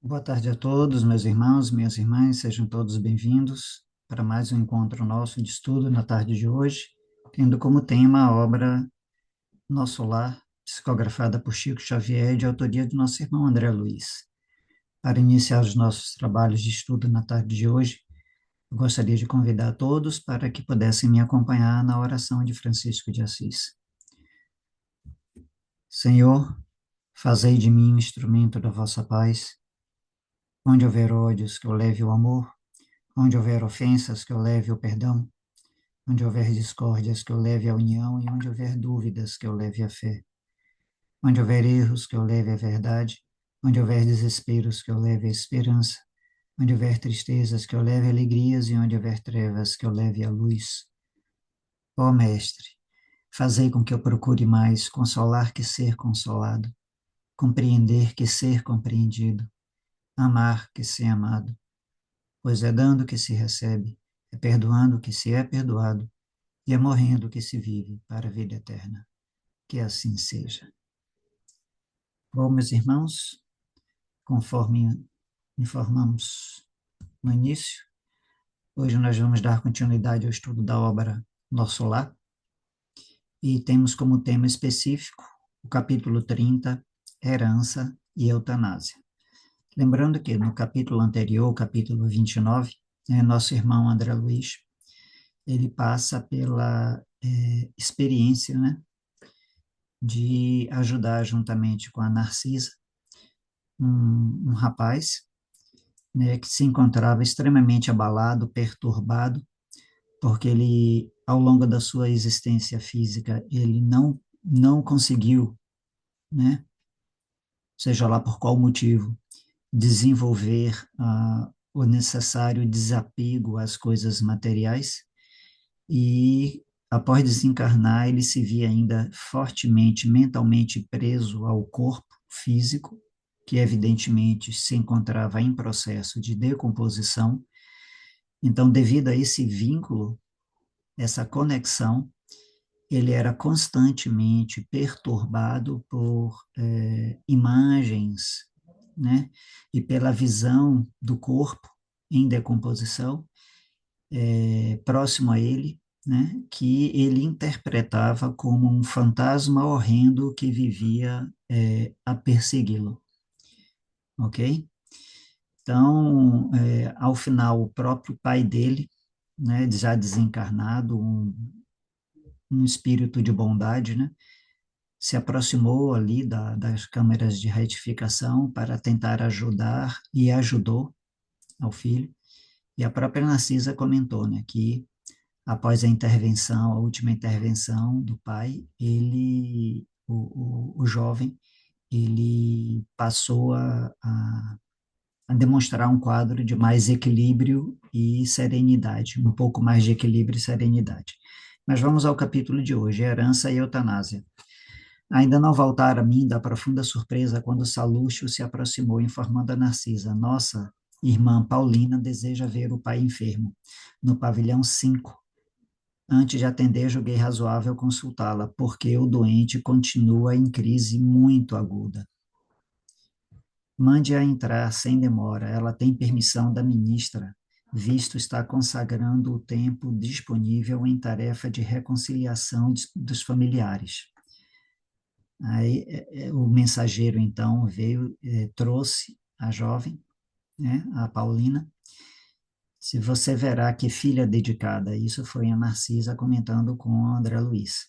Boa tarde a todos, meus irmãos, minhas irmãs, sejam todos bem-vindos para mais um encontro nosso de estudo na tarde de hoje, tendo como tema a obra Nosso Lar, psicografada por Chico Xavier, de autoria do nosso irmão André Luiz. Para iniciar os nossos trabalhos de estudo na tarde de hoje, eu gostaria de convidar a todos para que pudessem me acompanhar na oração de Francisco de Assis. Senhor, fazei de mim um instrumento da vossa paz. Onde houver ódios, que eu leve o amor. Onde houver ofensas, que eu leve o perdão. Onde houver discórdias, que eu leve a união. E onde houver dúvidas, que eu leve a fé. Onde houver erros, que eu leve a verdade. Onde houver desesperos, que eu leve a esperança. Onde houver tristezas, que eu leve alegrias. E onde houver trevas, que eu leve a luz. Ó Mestre, fazei com que eu procure mais consolar que ser consolado, compreender que ser compreendido, amar que ser amado, pois é dando que se recebe, é perdoando que se é perdoado, e é morrendo que se vive para a vida eterna. Que assim seja. Bom, meus irmãos, conforme informamos no início, hoje nós vamos dar continuidade ao estudo da obra Nosso Lar, e temos como tema específico o capítulo 30, Herança e Eutanásia. Lembrando que no capítulo anterior, o capítulo 29, nosso irmão André Luiz, ele passa pela experiência, né, de ajudar juntamente com a Narcisa, um rapaz, né, que se encontrava extremamente abalado, perturbado, porque ele, ao longo da sua existência física, ele não conseguiu, né, seja lá por qual motivo, desenvolver o necessário desapego às coisas materiais, e após desencarnar, ele se via ainda fortemente, mentalmente preso ao corpo físico, que evidentemente se encontrava em processo de decomposição. Então, devido a esse vínculo, essa conexão, ele era constantemente perturbado por imagens, né, e pela visão do corpo em decomposição, próximo a ele, né, que ele interpretava como um fantasma horrendo que vivia a persegui-lo, ok? Então, ao final, o próprio pai dele, né, já desencarnado, um espírito de bondade, né, se aproximou ali das câmeras de retificação para tentar ajudar e ajudou ao filho. E a própria Narcisa comentou, né, que após a intervenção, a última intervenção do pai, o jovem, ele passou a demonstrar um quadro de mais equilíbrio e serenidade, um pouco mais de equilíbrio e serenidade. Mas vamos ao capítulo de hoje, herança e eutanásia. Ainda não voltara a mim da profunda surpresa quando Salúcio se aproximou, informando a Narcisa: Nossa irmã Paulina deseja ver o pai enfermo, no pavilhão 5. Antes de atender, julguei razoável consultá-la, porque o doente continua em crise muito aguda. Mande-a entrar sem demora, ela tem permissão da ministra, visto está consagrando o tempo disponível em tarefa de reconciliação dos familiares. Aí o mensageiro, então, veio, trouxe a jovem, né, a Paulina. Se você verá que filha dedicada, isso foi a Narcisa comentando com o André Luiz.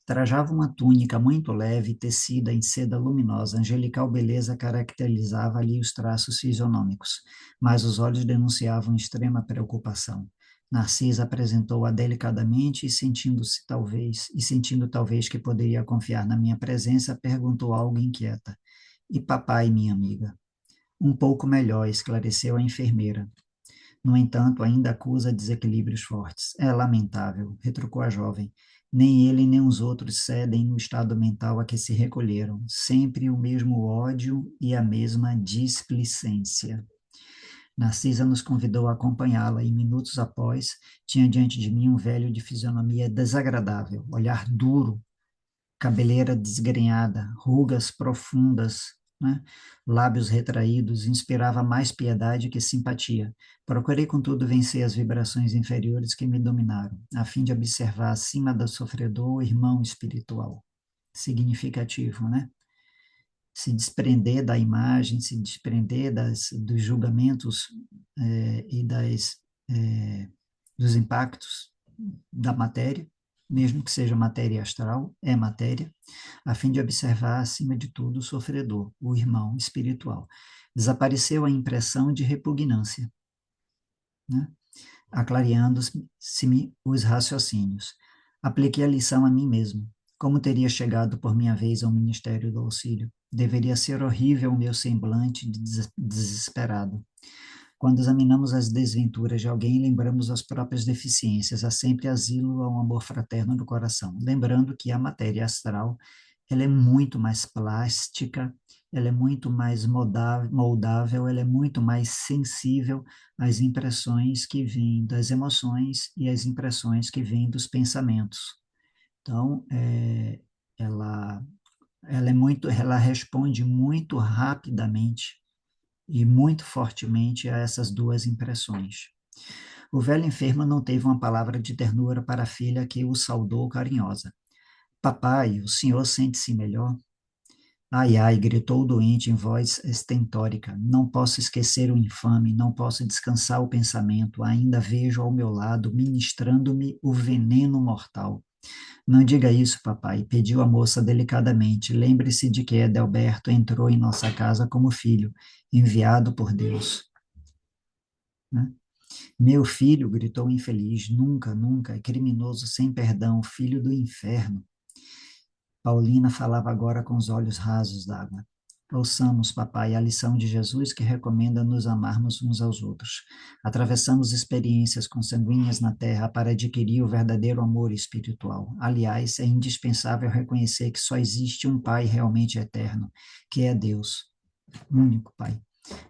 Trajava uma túnica muito leve, tecida em seda luminosa. Angelical beleza caracterizava ali os traços fisionômicos, mas os olhos denunciavam extrema preocupação. Narcisa apresentou-a delicadamente e sentindo talvez que poderia confiar na minha presença, perguntou algo inquieta: "E papai, minha amiga?" "Um pouco melhor", esclareceu a enfermeira. "No entanto, ainda acusa desequilíbrios fortes. É lamentável", retrucou a jovem. "Nem ele nem os outros cedem no estado mental a que se recolheram. Sempre o mesmo ódio e a mesma displicência." Narcisa nos convidou a acompanhá-la e, minutos após, tinha diante de mim um velho de fisionomia desagradável, olhar duro, cabeleira desgrenhada, rugas profundas né? Lábios retraídos, inspirava mais piedade que simpatia. Procurei, contudo, vencer as vibrações inferiores que me dominaram, a fim de observar acima do sofredor o irmão espiritual. Significativo, né? Se desprender da imagem, se desprender dos julgamentos e dos impactos da matéria, mesmo que seja matéria astral, é matéria, a fim de observar, acima de tudo, o sofredor, o irmão espiritual. Desapareceu a impressão de repugnância, né? Aclareando-se-me os raciocínios. Apliquei a lição a mim mesmo. Como teria chegado por minha vez ao Ministério do Auxílio? Deveria ser horrível o meu semblante de desesperado. Quando examinamos as desventuras de alguém, lembramos as próprias deficiências. Há sempre asilo ao amor fraterno do coração. Lembrando que a matéria astral, ela é muito mais plástica, ela é muito mais moldável, ela é muito mais sensível às impressões que vêm das emoções e às impressões que vêm dos pensamentos. Então, ela, ela responde muito rapidamente e muito fortemente a essas duas impressões. O velho enfermo não teve uma palavra de ternura para a filha que o saudou carinhosa. Papai, o senhor sente-se melhor? Ai, ai, gritou o doente em voz estentórica. Não posso esquecer o infame, não posso descansar o pensamento. Ainda vejo ao meu lado, ministrando-me o veneno mortal. Não diga isso, papai, pediu a moça delicadamente. Lembre-se de que Edelberto entrou em nossa casa como filho, enviado por Deus. Né? Meu filho, gritou o infeliz, nunca, nunca, é criminoso sem perdão, filho do inferno. Paulina falava agora com os olhos rasos d'água. Ouçamos, papai, a lição de Jesus que recomenda nos amarmos uns aos outros. Atravessamos experiências consanguíneas na Terra para adquirir o verdadeiro amor espiritual. Aliás, é indispensável reconhecer que só existe um Pai realmente eterno, que é Deus, único Pai.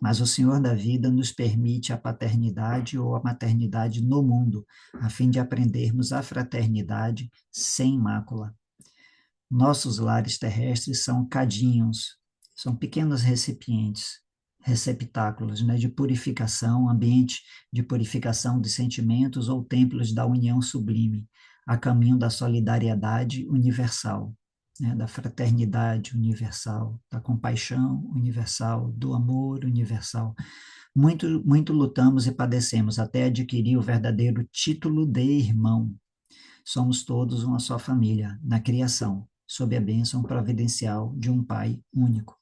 Mas o Senhor da vida nos permite a paternidade ou a maternidade no mundo, a fim de aprendermos a fraternidade sem mácula. Nossos lares terrestres são cadinhos, são pequenos recipientes, receptáculos, né, de purificação, ambiente de purificação de sentimentos ou templos da união sublime, a caminho da solidariedade universal, né, da fraternidade universal, da compaixão universal, do amor universal. Muito, muito lutamos e padecemos até adquirir o verdadeiro título de irmão. Somos todos uma só família, na criação, sob a bênção providencial de um Pai único.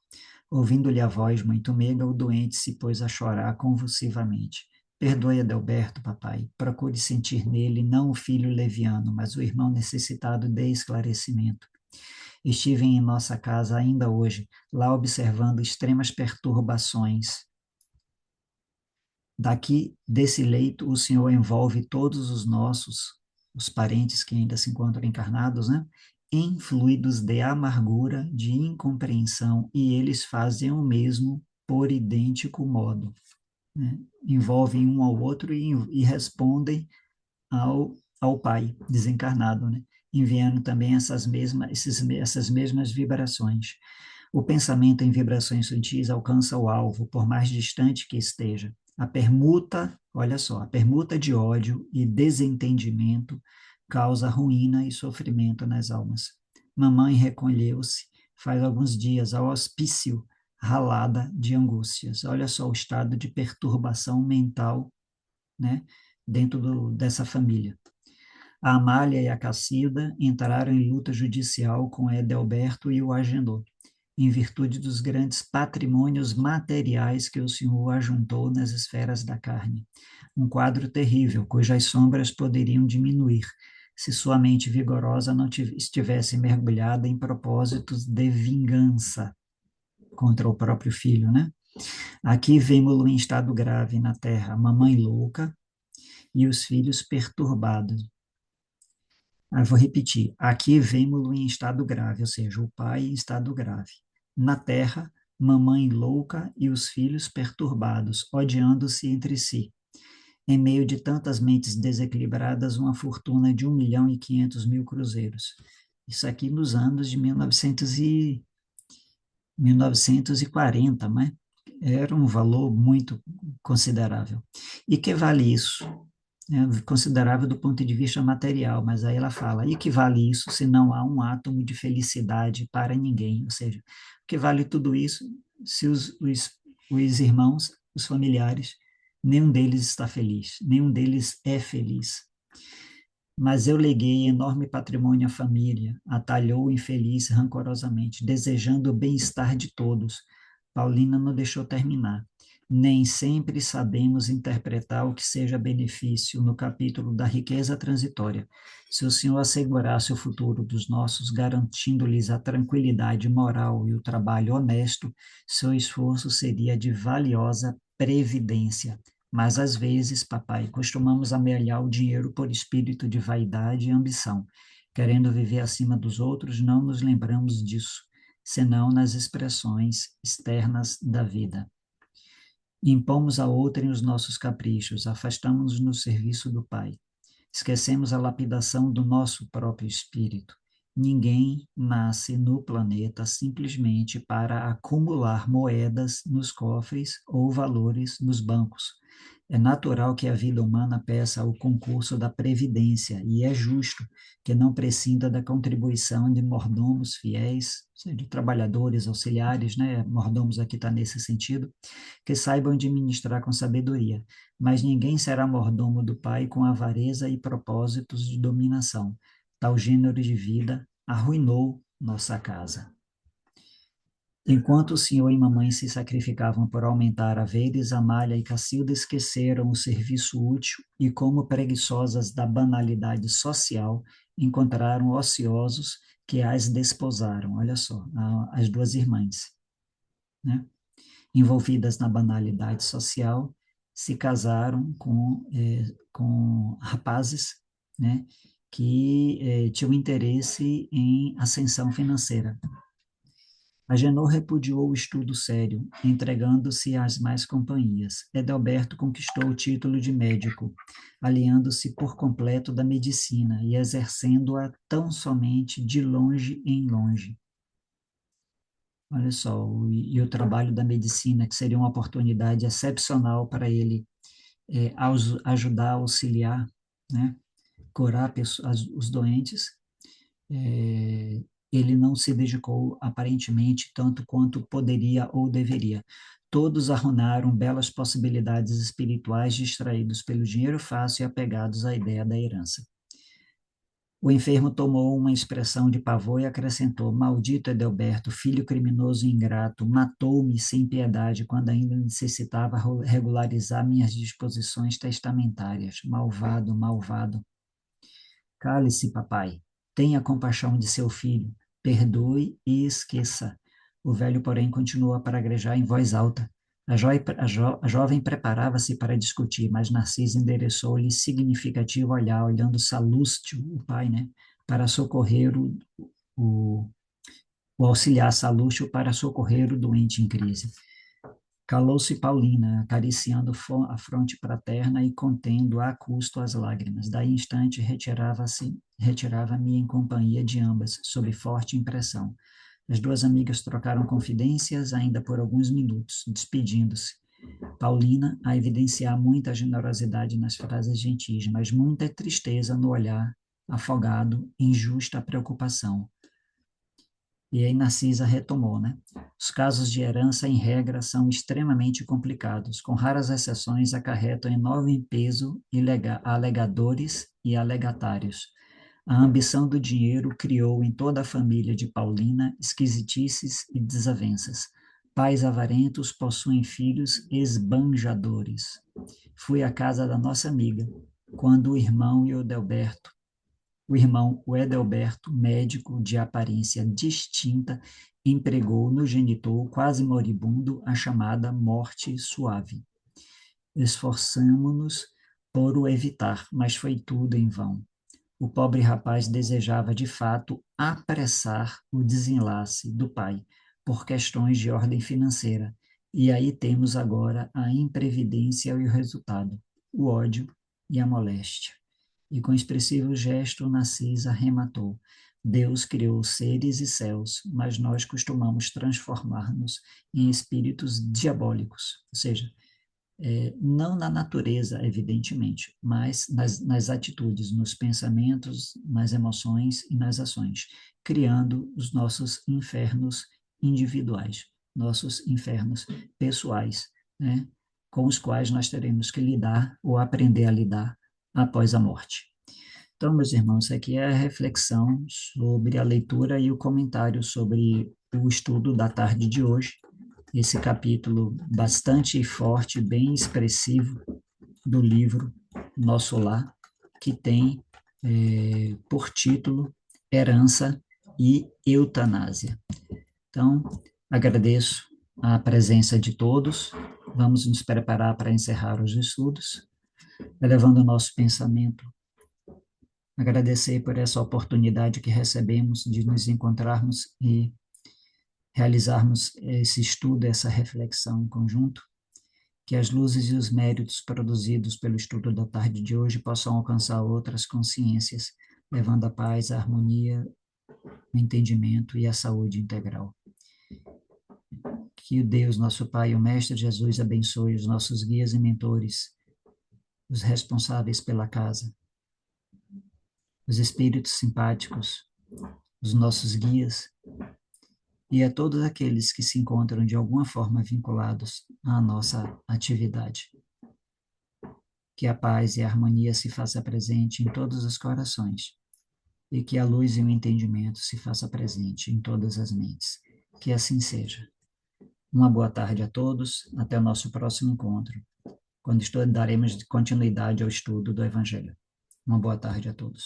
Ouvindo-lhe a voz muito meiga, o doente se pôs a chorar convulsivamente. Perdoe Adelberto, papai. Procure sentir nele não o filho leviano, mas o irmão necessitado de esclarecimento. Estive em nossa casa ainda hoje, lá observando extremas perturbações. Daqui, desse leito, o Senhor envolve todos os nossos, os parentes que ainda se encontram encarnados, né? Em fluidos de amargura, de incompreensão, e eles fazem o mesmo por idêntico modo. Né? Envolvem um ao outro e respondem ao Pai desencarnado, né? Enviando também essas mesmas vibrações. O pensamento em vibrações sutis alcança o alvo, por mais distante que esteja. A permuta, olha só, a permuta de ódio e desentendimento causa ruína e sofrimento nas almas. Mamãe recolheu-se faz alguns dias ao hospício, ralada de angústias. Olha só o estado de perturbação mental, né, dessa família. A Amália e a Cacilda entraram em luta judicial com Edelberto e o agendou, em virtude dos grandes patrimônios materiais que o Senhor ajuntou nas esferas da carne. Um quadro terrível, cujas sombras poderiam diminuir, se sua mente vigorosa não estivesse mergulhada em propósitos de vingança contra o próprio filho, né? Aqui vemos-lo em estado grave na terra, a mamãe louca e os filhos perturbados. Vou repetir. Aqui vemos-lo em estado grave, ou seja, o pai em estado grave. Na terra, mamãe louca e os filhos perturbados, odiando-se entre si. Em meio de tantas mentes desequilibradas, uma fortuna de 1.500.000 cruzeiros. Isso aqui nos anos de 1900 1940, né? Era um valor muito considerável. E que vale isso? Considerável do ponto de vista material, mas aí ela fala, e que vale isso se não há um átomo de felicidade para ninguém? Ou seja, o que vale tudo isso se os irmãos, os familiares, nenhum deles está feliz, nenhum deles é feliz. Mas eu leguei enorme patrimônio à família, atalhou o infeliz rancorosamente, desejando o bem-estar de todos. Paulina não deixou terminar. Nem sempre sabemos interpretar o que seja benefício no capítulo da riqueza transitória. Se o Senhor assegurasse o futuro dos nossos, garantindo-lhes a tranquilidade moral e o trabalho honesto, seu esforço seria de valiosa previdência. Mas às vezes, papai, costumamos amealhar o dinheiro por espírito de vaidade e ambição. Querendo viver acima dos outros, não nos lembramos disso, senão nas expressões externas da vida. Impomos a outrem os nossos caprichos, afastamos-nos no serviço do Pai. Esquecemos a lapidação do nosso próprio espírito. Ninguém nasce no planeta simplesmente para acumular moedas nos cofres ou valores nos bancos. É natural que a vida humana peça o concurso da previdência, e é justo que não prescinda da contribuição de mordomos fiéis, de trabalhadores auxiliares, né? Mordomos aqui está nesse sentido, que saibam administrar com sabedoria, mas ninguém será mordomo do Pai com avareza e propósitos de dominação. Tal gênero de vida arruinou nossa casa. Enquanto o senhor e mamãe se sacrificavam por aumentar haveres, Amália e Cacilda esqueceram o serviço útil e, como preguiçosas da banalidade social, encontraram ociosos que as desposaram. Olha só, as duas irmãs, né? Envolvidas na banalidade social, se casaram com rapazes, né, que tinham interesse em ascensão financeira. Agenor repudiou o estudo sério, entregando-se às más companhias. Edelberto conquistou o título de médico, aliando-se por completo da medicina e exercendo-a tão somente de longe em longe. Olha só, e o trabalho da medicina, que seria uma oportunidade excepcional para ele ajudar, auxiliar, né, curar os doentes, é, ele não se dedicou aparentemente tanto quanto poderia ou deveria. Todos arruinaram belas possibilidades espirituais distraídos pelo dinheiro fácil e apegados à ideia da herança. O enfermo tomou uma expressão de pavor e acrescentou: Maldito Edelberto, filho criminoso e ingrato, matou-me sem piedade quando ainda necessitava regularizar minhas disposições testamentárias. Malvado, malvado. Cale-se, papai. Tenha compaixão de seu filho. Perdoe e esqueça. O velho, porém, continuou a praguejar em voz alta. A jovem preparava-se para discutir, mas Narciso endereçou-lhe significativo olhar, olhando Salústio, o pai, né, para socorrer o, o auxiliar Salústio para socorrer o doente em crise. Calou-se Paulina, acariciando a fronte fraterna e contendo a custo as lágrimas. Daí em instante retirava-me em companhia de ambas, sob forte impressão. As duas amigas trocaram confidências ainda por alguns minutos, despedindo-se. Paulina a evidenciar muita generosidade nas frases gentis, mas muita tristeza no olhar, afogado em justa preocupação. E aí Narcisa retomou, né? Os casos de herança, em regra, são extremamente complicados. Com raras exceções, acarretam enorme peso a alegadores e alegatários. A ambição do dinheiro criou em toda a família de Paulina esquisitices e desavenças. Pais avarentos possuem filhos esbanjadores. Fui à casa da nossa amiga, quando o irmão, o Edelberto, médico de aparência distinta, empregou no genitor quase moribundo a chamada morte suave. Esforçamo-nos por o evitar, mas foi tudo em vão. O pobre rapaz desejava, de fato, apressar o desenlace do pai, por questões de ordem financeira. E aí temos agora a imprevidência e o resultado, o ódio e a moléstia. E com expressivo gesto, Narcisa arrematou. Deus criou seres e céus, mas nós costumamos transformar-nos em espíritos diabólicos, ou seja, não na natureza, evidentemente, mas nas atitudes, nos pensamentos, nas emoções e nas ações, criando os nossos infernos individuais, nossos infernos pessoais, né, com os quais nós teremos que lidar ou aprender a lidar após a morte. Então, meus irmãos, aqui é a reflexão sobre a leitura e o comentário sobre o estudo da tarde de hoje, esse capítulo bastante forte, bem expressivo do livro Nosso Lar, que tem por título Herança e Eutanásia. Então, agradeço a presença de todos, vamos nos preparar para encerrar os estudos, elevando o nosso pensamento, agradecer por essa oportunidade que recebemos de nos encontrarmos e realizarmos esse estudo, essa reflexão em conjunto, que as luzes e os méritos produzidos pelo estudo da tarde de hoje possam alcançar outras consciências, levando a paz, a harmonia, o entendimento e a saúde integral. Que o Deus, nosso Pai, o Mestre Jesus, abençoe os nossos guias e mentores, os responsáveis pela casa, os espíritos simpáticos, os nossos guias, e a todos aqueles que se encontram de alguma forma vinculados à nossa atividade. Que a paz e a harmonia se faça presente em todos os corações e que a luz e o entendimento se faça presente em todas as mentes. Que assim seja. Uma boa tarde a todos, até o nosso próximo encontro, quando daremos continuidade ao estudo do Evangelho. Uma boa tarde a todos.